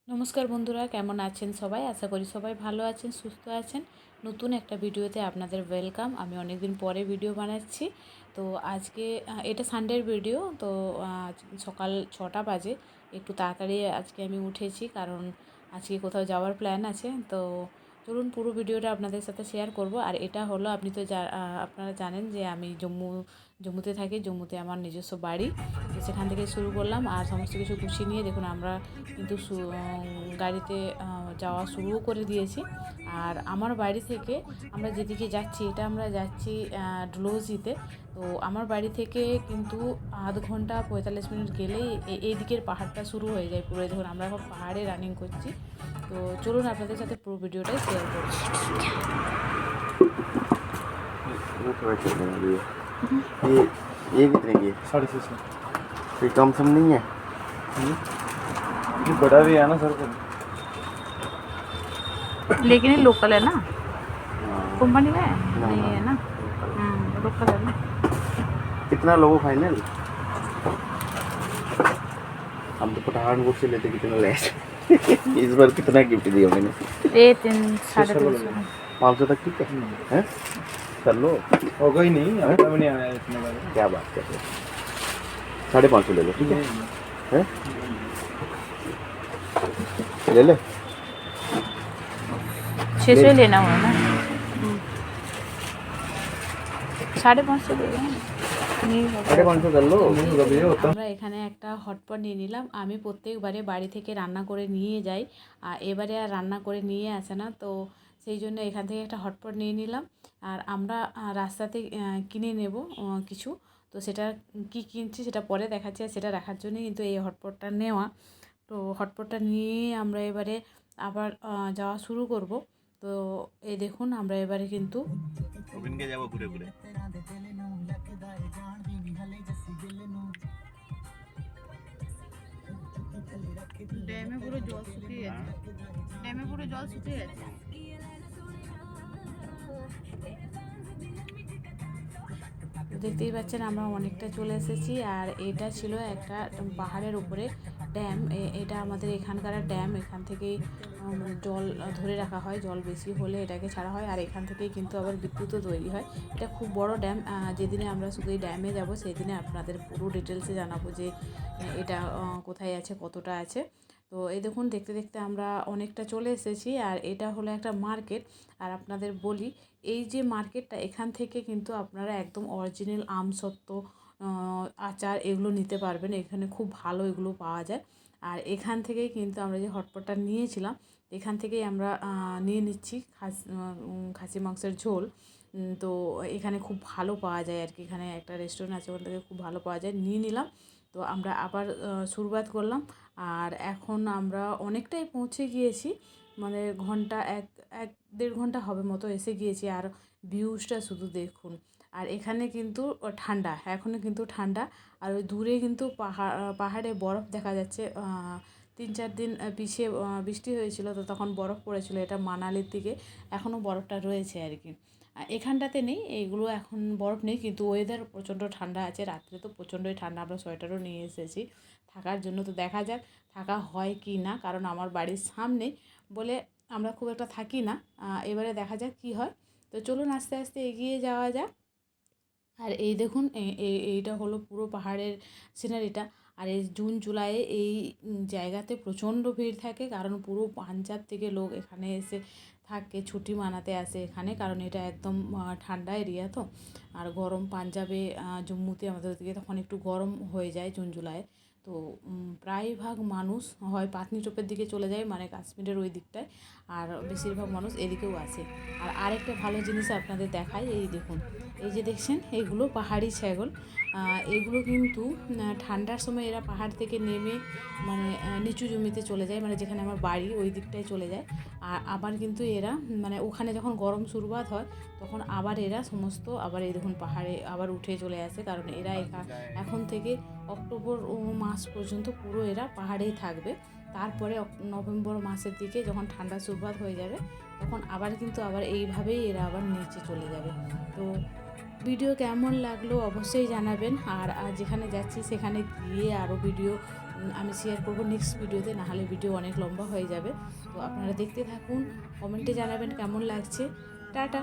নমস্কার বন্ধুরা, কেমন আছেন সবাই? আশা করি সবাই ভালো আছেন, সুস্থ আছেন। নতুন একটা ভিডিওতে আপনাদের ওয়েলকাম। আমি অনেক দিন পরে ভিডিও বানাচ্ছি। তো আজকে এটা সানডের ভিডিও। তো সকাল 6টা বাজে, একটু তাড়াতাড়ি আজকে আমি উঠেছি, কারণ আজকে কোথাও যাওয়ার প্ল্যান আছে। তো চলুন পুরো ভিডিওটা আপনাদের সাথে শেয়ার করব। আর এটা হলো, আপনি তো আপনারা জানেন যে আমি জম্মুতে থাকি। জম্মুতে আমার নিজস্ব বাড়ি। তো সেখান থেকে শুরু করলাম, আর সমস্ত কিছু গুছিয়ে নিয়ে দেখুন আমরা কিন্তু গাড়িতে যাওয়া শুরুও করে দিয়েছি। আর আমার বাড়ি থেকে আমরা যেদিকে যাচ্ছি, এটা আমরা যাচ্ছি ডলহৌসিতে। তো আমার বাড়ি থেকে কিন্তু আধ ঘন্টা 45 মিনিট গেলেই এই দিকের পাহাড়টা শুরু হয়ে যায় পুরো। দেখুন আমরা এখন পাহাড়ে রানিং করছি। তো চলুন আপনাদের সাথে পুরো ভিডিওটাই শেয়ার করব। ये कितने की है? 650। कोई कम सम नहीं है? ये बड़ा भी है ना सर। लेकिन ये लोकल है ना, कंपनी का है ना, नहीं ना। है ना। लोकल है ना। कितना लोगो फाइनल? हम तो पठानकोट से लेते कितना ले इस बार कितना गिफ्ट दिया मैंने? ये 300-350। 500 तक ठीक है? हैं? कर लो। होगा ही नहीं, हमें भी नहीं आया इतने का। क्या बात कर रहे हो? 550 ले लो, ठीक है? हैं? ले ले। 600 लेना हुआ ना। 550 दे देना। नहीं होगा। 550 कर लो। আমরা এখানে একটা হটপট নিয়ে নিলাম। আমি প্রত্যেকবারে বাড়ি থেকে রান্না করে নিয়ে যাই, আর এবারে আর রান্না করে নিয়ে আসে না। তো সেই জন্য এখান থেকে একটা হটপট নিয়ে নিলাম। আর আমরা রাস্তাতে কিনে নেব কিছু। তো সেটা কি কিনছি সেটা পরে দেখাচ্ছি। আর সেটা রাখার জন্যই কিন্তু এই হটপটটা নেওয়া। তো হটপটটা নিয়ে আমরা এবারে আবার যাওয়া শুরু করব। তো এই দেখুন আমরা এবারে কিন্তু যাব ঘুরে ঘুরে। ড্যামে পুরো জল শুকিয়ে গেছে। ড্যামে পুরো জল শুকিয়ে গেছে। দেখতেই পাচ্ছেন আমরা অনেকটা চলে এসেছি। আর এটা ছিল একটা পাহাড়ের উপরে ড্যাম। এটা আমাদের এখানকার ড্যাম। এখান থেকেই জল ধরে রাখা হয়, জল বেশি হলে এটাকে ছাড়া হয়। আর এখান থেকেই কিন্তু আবার বিদ্যুৎও তৈরি হয়। এটা খুব বড় ড্যাম। যেদিনে আমরা শুধু এই ড্যামে যাব সেই দিনে আপনাদের পুরো ডিটেলসে জানাবো যে এটা কোথায় আছে, কতটা আছে। তো এই দেখুন দেখতে দেখতে আমরা অনেকটা চলে এসেছি। আর এটা হলো একটা মার্কেট। আর আপনাদের বলি, এই যে মার্কেটটা, এখান থেকে কিন্তু আপনারা একদম অরিজিনাল আমসত্ত্ব, আচার এগুলো নিতে পারবেন। এখানে খুব ভালো এগুলো পাওয়া যায়। আর এখান থেকেই কিন্তু আমরা যে হটপটটা নিয়েছিলাম, এখান থেকেই আমরা নিয়ে নিচ্ছি খাসি মাংসের ঝোল। তো এখানে খুব ভালো পাওয়া যায় আর কি। এখানে একটা রেস্টুরেন্ট আছে, ওখান থেকে খুব ভালো পাওয়া যায়, নিয়ে নিলাম। তো আমরা আবার শুরুয়াত করলাম। আর এখন আমরা অনেকটাই পৌঁছে গিয়েছি, মানে ঘন্টা 1-1.5 ঘন্টা হবে মতো এসে গিয়েছি। আর ভিউজটা শুধু দেখুন। আর এখানে কিন্তু ঠান্ডা, এখনও কিন্তু ঠান্ডা। আর ওই দূরে কিন্তু পাহাড়ে বরফ দেখা যাচ্ছে। 3-4 দিন পিছিয়ে বৃষ্টি হয়েছিল, তো তখন বরফ পড়েছিল। এটা মানালির দিকে এখনও বরফটা রয়েছে আর কি। এখানটাতে নেই, এইগুলো এখন বরফ নেই, কিন্তু ওয়েদার প্রচণ্ড ঠান্ডা আছে। রাত্রে তো প্রচণ্ডই ঠান্ডা, আমরা সোয়েটারও নিয়ে এসেছি থাকার জন্য। তো দেখা যাক থাকা হয় কি না, কারণ আমার বাড়ির সামনে বলে আমরা খুব একটা থাকি না। এবারে দেখা যাক কি হয়। তো চলুন আস্তে আস্তে এগিয়ে যাওয়া যাক। আর এই দেখুন এইটা হলো পুরো পাহাড়ের সিনারিটা। আর এই জুন জুলাইয়ে এই জায়গাতে প্রচণ্ড ভিড় থাকে, কারণ পুরো পাঞ্জাব থেকে লোক এখানে এসে থাকে, ছুটি মানাতে আসে এখানে। কারণ এটা একদম ঠান্ডা এরিয়া তো। আর গরম পাঞ্জাবে, জম্মুতে আমাদের ওদিকে তখন একটু গরম হয়ে যায় জুন জুলাইয়ে। তো প্রায় ভাগ মানুষ হয় পাতনিটোপের দিকে চলে যায়, মানে কাশ্মীরের ওই দিকটায়। আর বেশিরভাগ মানুষ এদিকেও আসে। আর আরেকটা ভালো জিনিস আপনাদের দেখাই, এই দেখুন, এই যে দেখছেন এইগুলো পাহাড়ি ছাগল। এগুলো কিন্তু ঠান্ডার সময় এরা পাহাড় থেকে নেমে মানে নিচু জমিতে চলে যায়, মানে যেখানে আমার বাড়ি ওই দিকটায় চলে যায়। আর আবার কিন্তু এরা মানে ওখানে যখন গরম শুরুয়াত হয় তখন আবার এরা সমস্ত আবার এই দেখুন পাহাড়ে আবার উঠে চলে আসে। কারণ এরা এখন থেকে অক্টোবর মাস পর্যন্ত পুরো এরা পাহাড়েই থাকবে। তারপরে নভেম্বর মাসের দিকে যখন ঠান্ডা শুরুয়াত হয়ে যাবে, তখন আবার কিন্তু আবার এইভাবেই এরা আবার নিচে চলে যাবে। তো ভিডিও কেমন লাগলো অবশ্যই জানাবেন। আর যেখানে যাচ্ছি সেখানে গিয়ে আরও ভিডিও আমি শেয়ার করবো নেক্সট ভিডিওতে, নাহলে ভিডিও অনেক লম্বা হয়ে যাবে। তো আপনারা দেখতে থাকুন, কমেন্টে জানাবেন কেমন লাগছে। টাটা।